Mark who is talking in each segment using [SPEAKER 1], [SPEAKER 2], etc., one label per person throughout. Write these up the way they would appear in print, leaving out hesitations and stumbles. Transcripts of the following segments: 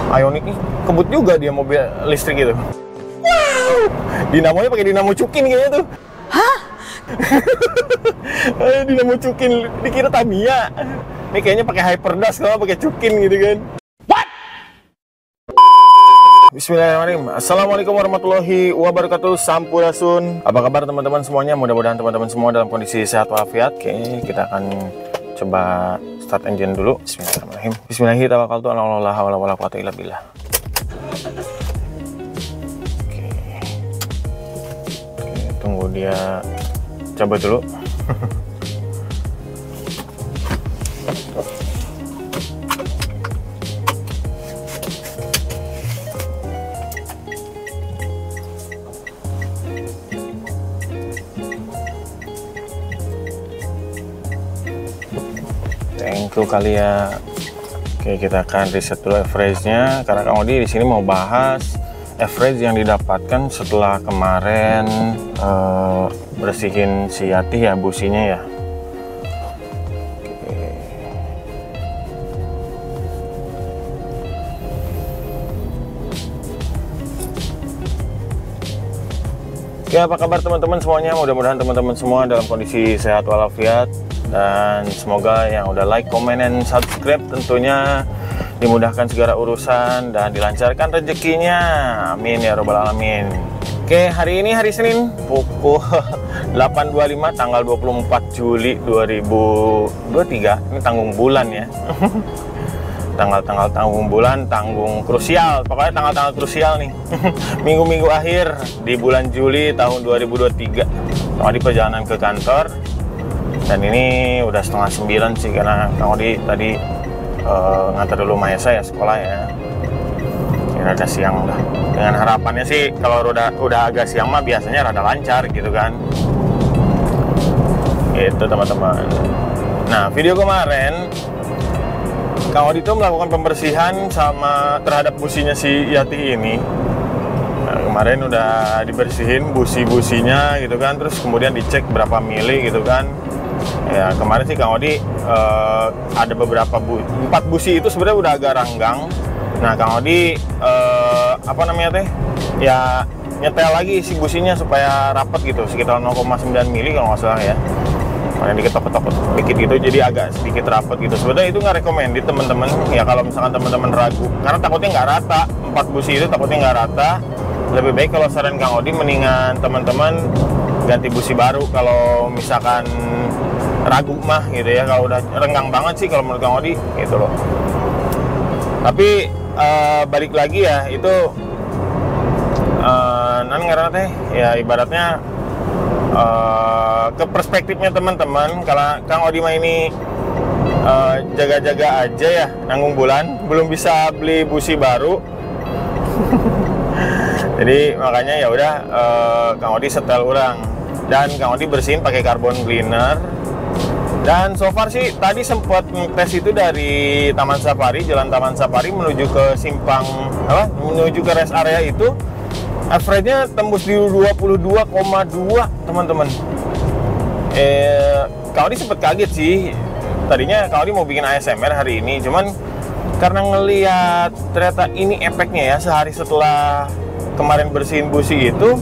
[SPEAKER 1] Ioniq nih kebut juga dia mobil listrik gitu. Wow. Dinamonya pakai dinamo Cukin kayaknya tuh.
[SPEAKER 2] Hah?
[SPEAKER 1] Dinamo Cukin, dikira Tamiya. Ini kayaknya pakai Hyperdash kalau pakai Cukin gitu kan. What? Bismillahirrahmanirrahim. Assalamualaikum warahmatullahi wabarakatuh. Sampurasun. Apa kabar teman-teman semuanya? Mudah-mudahan teman-teman semua dalam kondisi sehat walafiat. Oke, kita akan coba start engine dulu. Bismillahirrahmanirrahim. Bismillahirrahmanirrahim. Oke, tunggu dia coba dulu. Thank you kali ya. Oke, kita akan reset dulu average-nya karena Kang Odi di sini mau bahas average yang didapatkan setelah kemarin bersihin si Yati ya, businya ya. Oke, apa kabar teman-teman semuanya? Mudah-mudahan teman-teman semua dalam kondisi sehat walafiat, dan semoga yang udah like, comment, dan subscribe tentunya dimudahkan segala urusan dan dilancarkan rezekinya. Amin ya robbal alamin. Oke, hari ini hari Senin pukul 8.25 tanggal 24 Juli 2023. Ini tanggung bulan ya. Tanggal-tanggal tanggung bulan, tanggung krusial. Pokoknya tanggal-tanggal krusial nih. Minggu-minggu akhir di bulan Juli tahun 2023. Kang Odi perjalanan ke kantor. Dan ini udah 8:30 sih, karena Kang Odi tadi ngantar dulu Mahesa ya sekolah ya. Ini rada siang lah. Dengan harapannya sih kalau udah agak siang mah biasanya rada lancar gitu kan. Itu teman-teman. Nah, video kemarin Kang Odi itu melakukan pembersihan terhadap businya si Yati ini. Nah, kemarin udah dibersihin busi-businya gitu kan, terus kemudian dicek berapa mili gitu kan. Ya, kemarin sih Kang Odi ada beberapa 4 busi itu sebenarnya udah agak ranggang. Nah, Kang Odi apa namanya teh? Ya nyetel lagi si businya supaya rapat gitu, sekitar 0,9 mili kalau nggak salah ya. Yang diketok-ketok dikit gitu, jadi agak sedikit rapat gitu. Sebenarnya itu nggak recommended teman-teman ya, kalau misalkan teman-teman ragu, karena takutnya nggak rata. 4 busi itu takutnya nggak rata. Lebih baik kalau saran Kang Odi mendingan teman-teman ganti busi baru kalau misalkan ragu mah gitu ya. Kalau udah renggang banget sih kalau menurut Kang Odi gitu loh. Tapi balik lagi ya, itu karena teh ya ibaratnya ke perspektifnya teman-teman. Kalau Kang Odi mah ini jaga-jaga aja ya, nanggung bulan, belum bisa beli busi baru. Jadi makanya ya udah Kang Odi setel ulang, dan Kang Odi bersihin pakai carbon cleaner. Dan so far sih tadi sempat tes itu dari Taman Safari, jalan Taman Safari menuju ke simpang menuju ke rest area itu, average-nya tembus di 22,2 teman-teman. Kang Odi sempat kaget sih. Tadinya Kang Odi mau bikin ASMR hari ini, cuman karena ngelihat ternyata ini efeknya ya, sehari setelah kemarin bersihin busi itu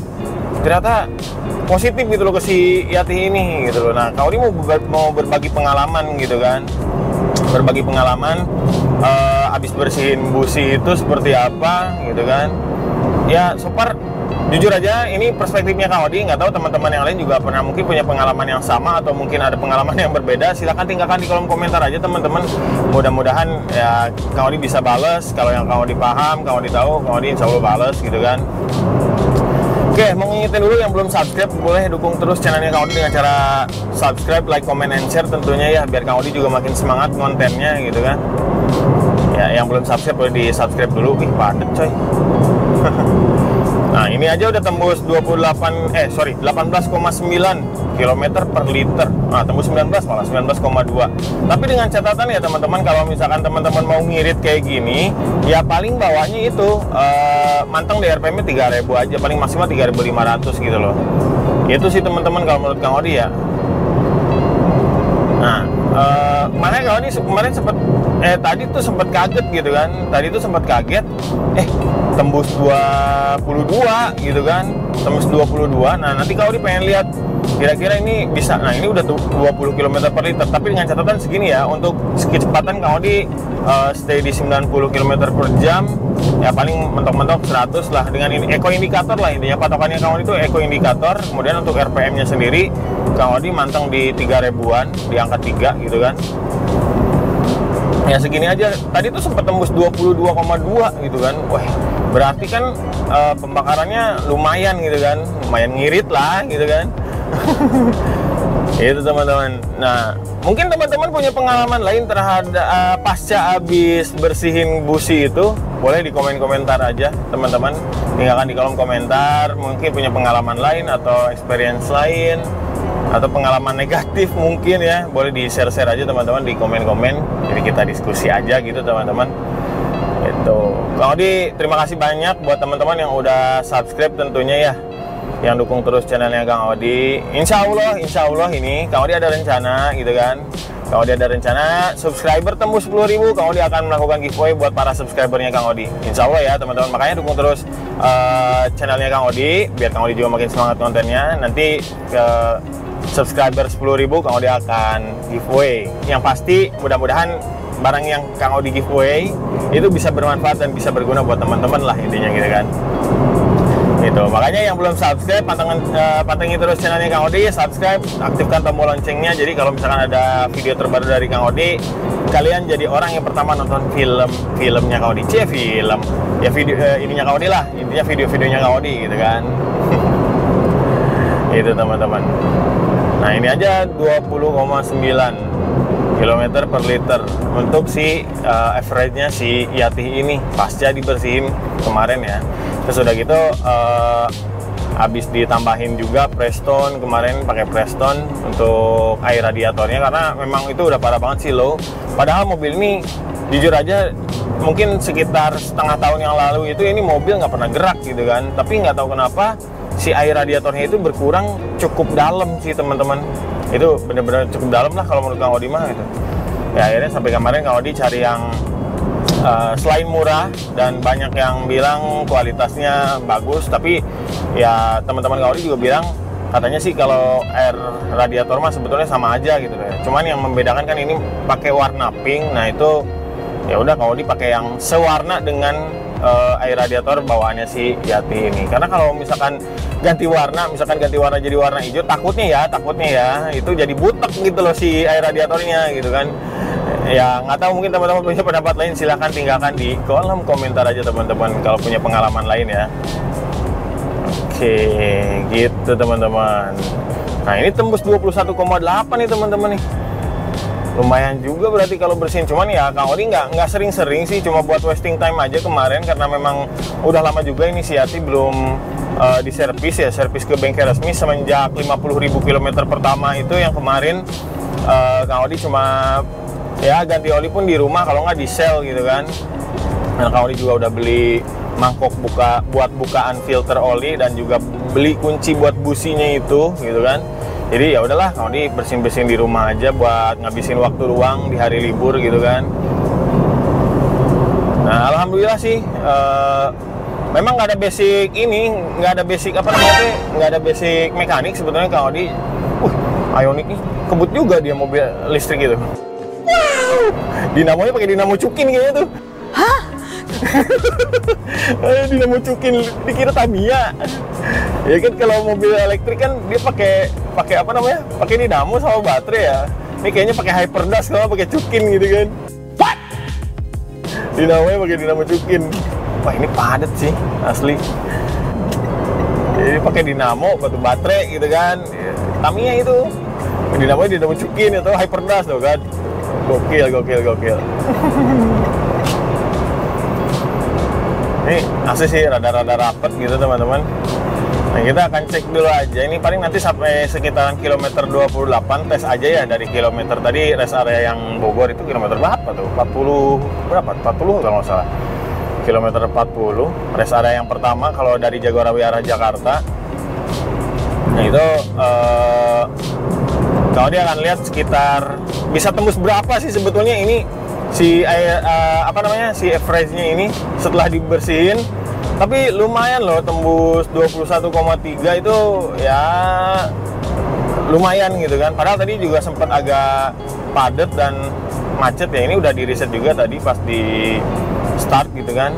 [SPEAKER 1] ternyata positif gitu loh ke si Yati ini gitu loh. Nah, Kang Odi mau berbagi pengalaman gitu kan, berbagi pengalaman abis bersihin busi itu seperti apa gitu kan. Ya, so far jujur aja ini perspektifnya Kang Odi, nggak tahu teman-teman yang lain juga pernah mungkin punya pengalaman yang sama atau mungkin ada pengalaman yang berbeda. Silahkan tinggalkan di kolom komentar aja teman-teman. Mudah-mudahan ya Kang Odi bisa bales. Kalau yang Kang Odi paham, Kang Odi tahu, Kang Odi insya Allah bales gitu kan. Oke, mau ngingetin dulu yang belum subscribe, boleh dukung terus channelnya Kang Odi dengan cara subscribe, like, comment, and share tentunya ya, biar Kang Odi juga makin semangat kontennya gitu kan. Ya, yang belum subscribe boleh di subscribe dulu. Ih, padet coy. Nah, ini aja udah tembus 18,9 km per liter. Nah, tembus 19 malah 19,2. Tapi dengan catatan ya teman-teman, kalau misalkan teman-teman mau ngirit kayak gini, ya paling bawahnya itu manteng di RPM-nya 3.000 aja, paling maksimal 3.500 gitu loh. Itu sih teman-teman kalau menurut Kang Odi ya. Nah, makanya Kang Odi kemarin sempat tadi tuh sempat kaget gitu kan. Tadi tuh sempat kaget, tembus 22 gitu kan. Tembus 22. Nah, nanti kalau pengen lihat kira-kira ini bisa. Nah, ini udah 20 km per liter. Tapi dengan catatan segini ya, untuk kecepatan Kang Odi stay di 90 km per jam. Ya paling mentok-mentok 100 lah. Dengan ini eco indikator lah intinya. Patokannya Kang Odi itu eco indikator. Kemudian untuk RPM-nya sendiri Kang Odi manteng di 3000-an, di angka 3 gitu kan. Ya segini aja. Tadi tuh sempat tembus 22,2 gitu kan. Wah, berarti kan pembakarannya lumayan gitu kan. Lumayan ngirit lah gitu kan. Itu teman-teman. Nah, mungkin teman-teman punya pengalaman lain terhadap pasca habis bersihin busi itu. Boleh di komen-komentar aja teman-teman. Tinggalkan di kolom komentar. Mungkin punya pengalaman lain atau experience lain, atau pengalaman negatif mungkin ya. Boleh di share-share aja teman-teman di komen-komen. Jadi kita diskusi aja gitu teman-teman. Itu Kang Odi, terima kasih banyak buat teman-teman yang udah subscribe tentunya ya, yang dukung terus channelnya Kang Odi. Insya Allah ini Kang Odi ada rencana gitu kan. Kang Odi ada rencana subscriber tembus 10.000, Kang Odi akan melakukan giveaway buat para subscribernya Kang Odi. Insya Allah ya teman-teman. Makanya dukung terus channelnya Kang Odi biar Kang Odi juga makin semangat kontennya. Nanti ke subscriber 10.000 Kang Odi akan giveaway. Yang pasti mudah-mudahan barang yang Kang Odi giveaway itu bisa bermanfaat dan bisa berguna buat teman-teman lah intinya gitu kan. Gitu. Makanya yang belum subscribe, pantengin terus channelnya Kang Odi, subscribe, aktifkan tombol loncengnya. Jadi kalau misalkan ada video terbaru dari Kang Odi, kalian jadi orang yang pertama nonton filmnya Kang Odi. Film ya, video ininya Kang Odi lah, intinya video-videonya Kang Odi gitu kan. Itu teman-teman. Nah, ini aja 20,9 km per liter untuk si average-nya si Yati ini pasca dibersihin kemarin ya. Terus udah gitu habis ditambahin juga Prestone, kemarin pakai Prestone untuk air radiatornya karena memang itu udah parah banget sih low. Padahal mobil ini jujur aja mungkin sekitar setengah tahun yang lalu itu ini mobil nggak pernah gerak gitu kan. Tapi nggak tahu kenapa si air radiatornya itu berkurang cukup dalam sih teman-teman. Itu bener-bener cukup dalam lah kalau menurut Kang Odi mah gitu. Ya akhirnya sampai kemarin Kang Odi cari yang selain murah dan banyak yang bilang kualitasnya bagus, tapi ya teman-teman Kang Odi juga bilang katanya sih kalau air radiator mah sebetulnya sama aja gitu ya. Cuman yang membedakan kan ini pakai warna pink. Nah itu ya udah Kang Odi pakai yang sewarna dengan air radiator bawaannya si Yati ini. Karena kalau misalkan ganti warna jadi warna hijau, takutnya ya itu jadi butek gitu loh si air radiatornya gitu kan. Ya nggak tahu, mungkin teman-teman punya pendapat lain, silahkan tinggalkan di kolom komentar aja teman-teman kalau punya pengalaman lain ya. Oke, gitu teman-teman. Nah ini tembus 21,8 nih teman-teman nih. Lumayan juga berarti kalau bersihin. Cuman ya Kang Odi nggak sering-sering sih, cuma buat wasting time aja kemarin karena memang udah lama juga ini si Yati belum diservis ya, servis ke bengkel resmi semenjak 50.000 km pertama itu yang kemarin. Kang Odi cuma ya ganti oli pun di rumah, kalau nggak di sel gitu kan. Nah, Kang Odi juga udah beli mangkok buat bukaan filter oli dan juga beli kunci buat businya itu gitu kan. Jadi ya udahlah Kang Odi bersin-bersin di rumah aja buat ngabisin waktu luang di hari libur gitu kan. Nah alhamdulillah sih memang nggak ada basic ini, nggak ada basic apa namanya, nggak ada basic mekanik sebetulnya Kang Odi. Ioniq nih kebut juga dia mobil listrik gitu. Wow, dinamonya pakai dinamo Cukin kayaknya tuh. Hah? Dinamo Cukin, dikira Tamiya. Ya kan kalau mobil elektrik kan dia pakai apa namanya? Pakai dinamo sama baterai ya. Ini kayaknya pakai Hyperdash kalau pakai Cukin gitu kan. What? Dinamonya pakai dinamo Cukin. Wah, ini padat sih asli. Jadi pakai dinamo, batu baterai gitu kan. Tamiya itu. Dinamo Cukin atau Hyperdash tuh kan. Gokil. Ini asli sih rada-rada rapet gitu teman-teman. Nah kita akan cek dulu aja. Ini paling nanti sampai sekitaran kilometer 28 tes aja ya dari kilometer tadi rest area yang Bogor itu kilometer berapa tuh? 40 berapa? 40 kalau nggak salah. Kilometer 40 rest area yang pertama kalau dari Jagorawi arah Jakarta. Nah itu kalau dia akan lihat sekitar bisa tembus berapa sih sebetulnya ini si air si average-nya ini setelah dibersihin, tapi lumayan loh tembus 21,3 itu ya lumayan gitu kan. Padahal tadi juga sempat agak padat dan macet ya. Ini udah di reset juga tadi pas di start gitu kan.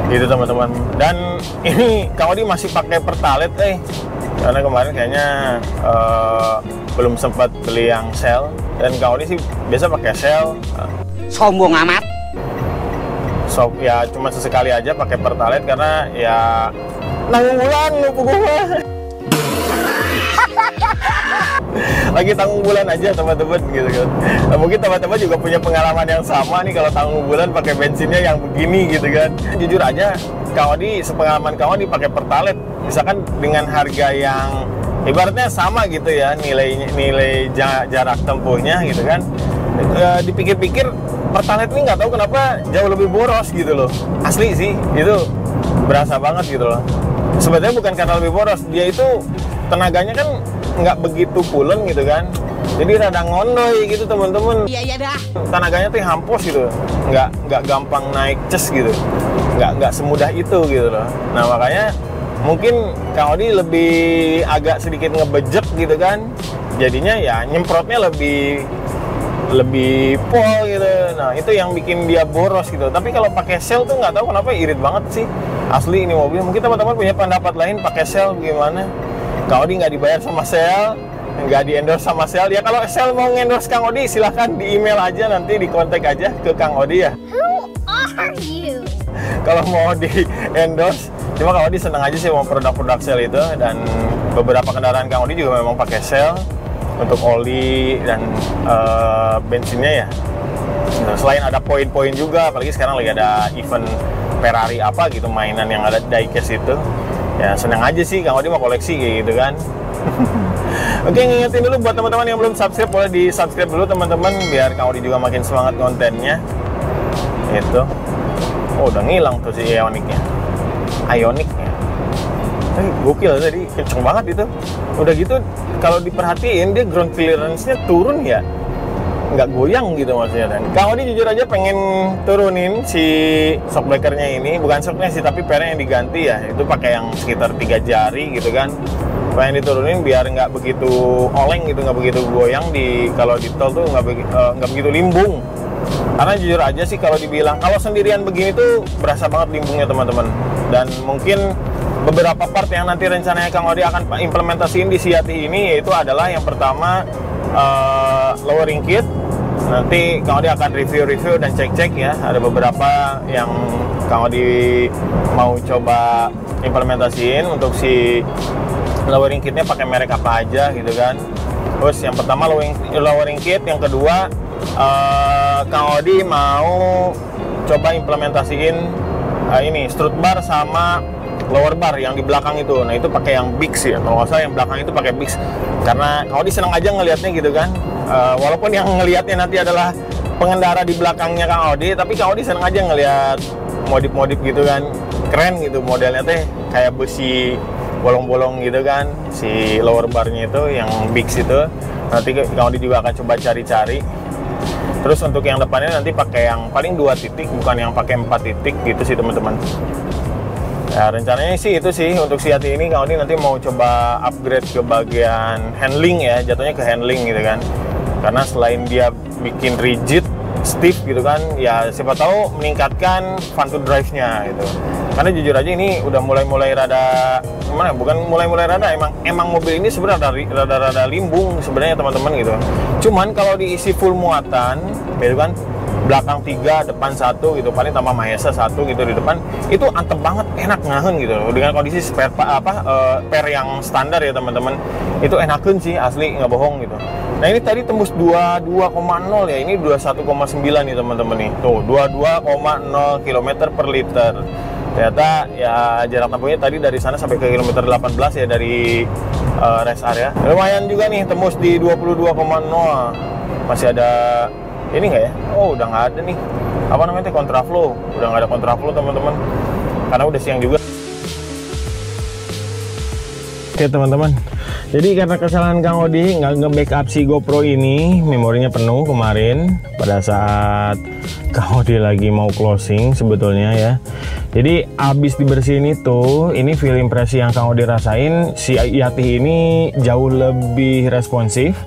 [SPEAKER 1] Gitu teman-teman. Dan ini Kang Odi masih pakai Pertalite karena kemarin kayaknya belum sempat beli yang Shell. Dan Kang Odi sih biasa pakai Shell.
[SPEAKER 2] Sombong amat.
[SPEAKER 1] So ya cuma sesekali aja pakai Pertalite karena ya nanggung bulan lupa gua. Lagi tanggung bulan aja teman-teman gitu kan. Nah, mungkin teman-teman juga punya pengalaman yang sama nih kalau tanggung bulan pakai bensinnya yang begini gitu kan. Jujur aja Kang Odi, sepengalaman Kang Odi pakai Pertalite misalkan dengan harga yang ibaratnya sama gitu ya, nilai jarak tempuhnya gitu kan. Dipikir-pikir Pertalite ini nggak tahu kenapa jauh lebih boros gitu loh. Asli sih, itu berasa banget gitu loh. Sebenarnya bukan karena lebih boros, dia itu tenaganya kan nggak begitu pulen gitu kan, jadi rada ngondoy gitu teman-teman.
[SPEAKER 2] Iya dah.
[SPEAKER 1] Tenaganya tuh hampus gitu, nggak gampang naik ces gitu, nggak semudah itu gitu loh. Nah makanya mungkin Kang Odi lebih agak sedikit ngebejek gitu kan, jadinya ya nyemprotnya lebih pol gitu. Nah itu yang bikin dia boros gitu. Tapi kalau pakai Shell tuh nggak tahu kenapa irit banget sih. Asli ini mobil. Mungkin teman-teman punya pendapat lain pakai Shell gimana? Kang Odi nggak dibayar sama Shell, nggak di-endorse sama Shell. Ya kalau Shell mau nge-endorse Kang Odi silahkan di email aja, nanti di kontak aja ke Kang Odi ya.
[SPEAKER 2] Who are you?
[SPEAKER 1] Kalau mau di-endorse, cuma Kang Odi seneng aja sih mau produk-produk Shell itu. Dan beberapa kendaraan Kang Odi juga memang pakai Shell untuk oli dan bensinnya ya. Nah, selain ada poin-poin juga, apalagi sekarang lagi ada event Ferrari apa gitu, mainan yang ada diecast itu. Ya senang aja sih Kang Odi mau koleksi kayak gitu kan. Oke, ngingetin dulu buat teman-teman yang belum subscribe, boleh di subscribe dulu teman-teman biar Kang Odi juga makin semangat kontennya. Itu. Oh udah ngilang tuh si Ionicnya. Gokil tadi, kenceng banget itu. Udah gitu kalau diperhatiin dia ground clearance-nya turun ya, nggak goyang gitu maksudnya. Dan Kang Odi jujur aja pengen turunin si shockbreaker-nya ini, bukan shocknya sih tapi pernya yang diganti ya, itu pakai yang sekitar 3 jari gitu kan. Pengen diturunin biar nggak begitu oleng gitu, nggak begitu goyang kalau di tol tuh nggak begitu limbung. Karena jujur aja sih kalau dibilang kalau sendirian begini tuh berasa banget limbungnya teman-teman. Dan mungkin beberapa part yang nanti rencananya Kang Odi akan implementasiin di Yati ini, yaitu adalah yang pertama lowering kit. Nanti Kang Odi akan review dan cek-cek ya. Ada beberapa yang Kang Odi mau coba implementasiin untuk si lowering kitnya pakai merek apa aja gitu kan. Terus yang pertama lowering kit, yang kedua Kang Odi mau coba implementasiin ini strut bar sama lower bar yang di belakang itu. Nah itu pakai yang Bix ya, kalau nggak salah yang belakang itu pakai Bix. Karena Kang Odi seneng aja ngelihatnya gitu kan. Walaupun yang ngelihatnya nanti adalah pengendara di belakangnya Kang Odi, tapi Kang Odi seneng aja ngelihat modif-modif gitu kan. Keren gitu modelnya teh, kayak besi bolong-bolong gitu kan. Si lower barnya itu yang Bix itu. Nanti Kang Odi juga akan coba cari-cari. Terus untuk yang depannya nanti pakai yang paling 2 titik, bukan yang pakai 4 titik gitu sih teman-teman. Ya, rencananya sih itu sih untuk si Yati ini Kang Odi nanti mau coba upgrade ke bagian handling ya, jatuhnya ke handling gitu kan. Karena selain dia bikin rigid, stiff gitu kan, ya siapa tahu meningkatkan fun to drive-nya gitu. Karena jujur aja ini udah mulai rada gimana? Bukan mulai rada, emang mobil ini sebenarnya rada limbung sebenarnya teman-teman gitu. Cuman kalau diisi full muatan, gitu kan, belakang 3, depan 1 gitu, paling tambah Mahesa 1 gitu di depan, itu antep banget, enak ngahen gitu dengan kondisi spare per yang standar ya teman-teman. Itu enakeun sih asli, nggak bohong gitu. Nah ini tadi tembus 22,0 ya, ini 21,9 nih teman-teman nih. Tuh 22,0 km per liter. Ternyata ya jarak tempuhnya tadi dari sana sampai ke kilometer 18 ya dari rest area. Lumayan juga nih, tembus di 22,0. Masih ada ini nggak ya? Oh udah nggak ada nih. Apa namanya, kontraflow. Udah nggak ada kontraflow teman-teman. Karena udah siang juga. Oke teman-teman, Jadi karena kesalahan Kang Odi nggak nge-backup si GoPro ini, memorinya penuh kemarin pada saat Kang Odi lagi mau closing sebetulnya ya. Jadi abis dibersihin itu, ini feel impresi yang Kang Odi rasain, si Yati ini jauh lebih responsif.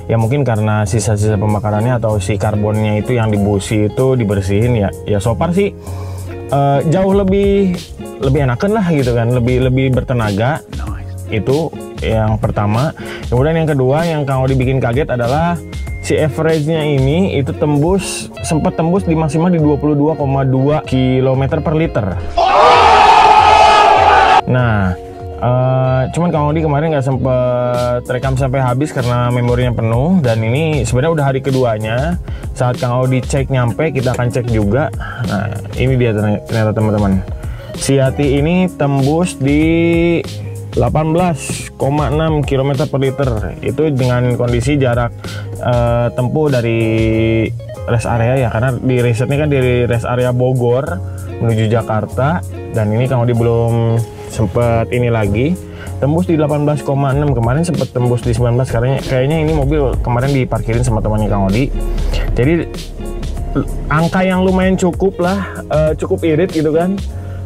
[SPEAKER 1] Ya mungkin karena sisa-sisa pembakarannya atau si karbonnya itu yang di busi itu dibersihin ya. Ya so far sih jauh lebih enakan lah gitu kan, lebih bertenaga. Itu yang pertama. Kemudian yang kedua yang Kang Odi bikin kaget adalah si average-nya ini itu sempat tembus di maksimal di 22,2 km per liter. Nah, cuman Kang Odi kemarin nggak sempet rekam sampai habis karena memorinya penuh, dan ini sebenarnya udah hari keduanya. Saat Kang Odi cek nyampe, kita akan cek juga. Nah, ini dia ternyata teman-teman. Si Yati ini tembus di 18,6 km per liter. Itu dengan kondisi jarak tempuh dari rest area ya, karena di risetnya kan dari rest area Bogor menuju Jakarta, dan ini Kang Odi belum sempet ini lagi tembus di 18,6. Kemarin sempat tembus di 19, karena kayaknya ini mobil kemarin diparkirin sama temannya Kang Odi. Jadi angka yang lumayan cukup lah, cukup irit gitu kan.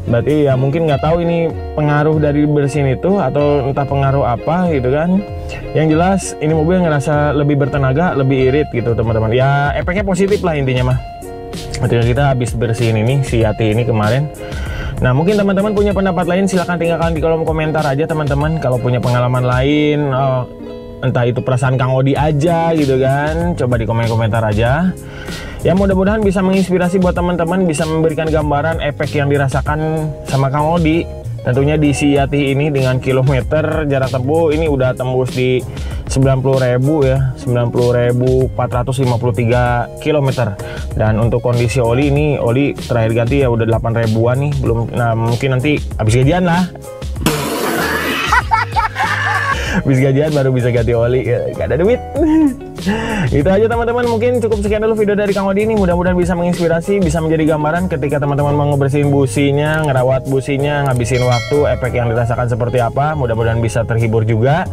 [SPEAKER 1] Berarti ya mungkin nggak tahu ini pengaruh dari bersin itu atau entah pengaruh apa gitu kan. Yang jelas ini mobil ngerasa lebih bertenaga, lebih irit gitu teman-teman. Ya efeknya positif lah intinya mah. Ketika kita habis bersihin ini si Yati ini kemarin. Nah mungkin teman-teman punya pendapat lain, silahkan tinggalkan di kolom komentar aja teman-teman. Kalau punya pengalaman lain, entah itu perasaan Kang Odi aja gitu kan, coba di komentar aja. Ya mudah-mudahan bisa menginspirasi buat teman-teman, bisa memberikan gambaran efek yang dirasakan sama Kang Odi. Tentunya di si Yati ini dengan kilometer jarak tempuh ini udah tembus di 90.000 ya, 90.453 km. Dan untuk kondisi oli ini, oli terakhir ganti ya udah 8.000-an nih, belum. Nah mungkin nanti habis gajian lah. Habis gajian baru bisa ganti oli, gak ada duit. Itu aja teman-teman, mungkin cukup sekian dulu video dari Kang Odi ini. Mudah-mudahan bisa menginspirasi, bisa menjadi gambaran ketika teman-teman mau ngebersihin businya, ngerawat businya, ngabisin waktu, efek yang dirasakan seperti apa. Mudah-mudahan bisa terhibur juga.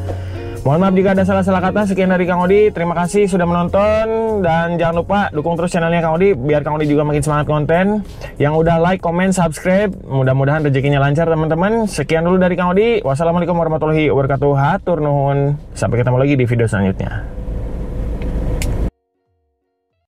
[SPEAKER 1] Mohon maaf jika ada salah-salah kata. Sekian dari Kang Odi, terima kasih sudah menonton, dan jangan lupa dukung terus channelnya Kang Odi biar Kang Odi juga makin semangat konten. Yang udah like, comment, subscribe, mudah-mudahan rezekinya lancar teman-teman. Sekian dulu dari Kang Odi. Wassalamualaikum warahmatullahi wabarakatuh. Hatur nuhun. Sampai ketemu lagi di video selanjutnya.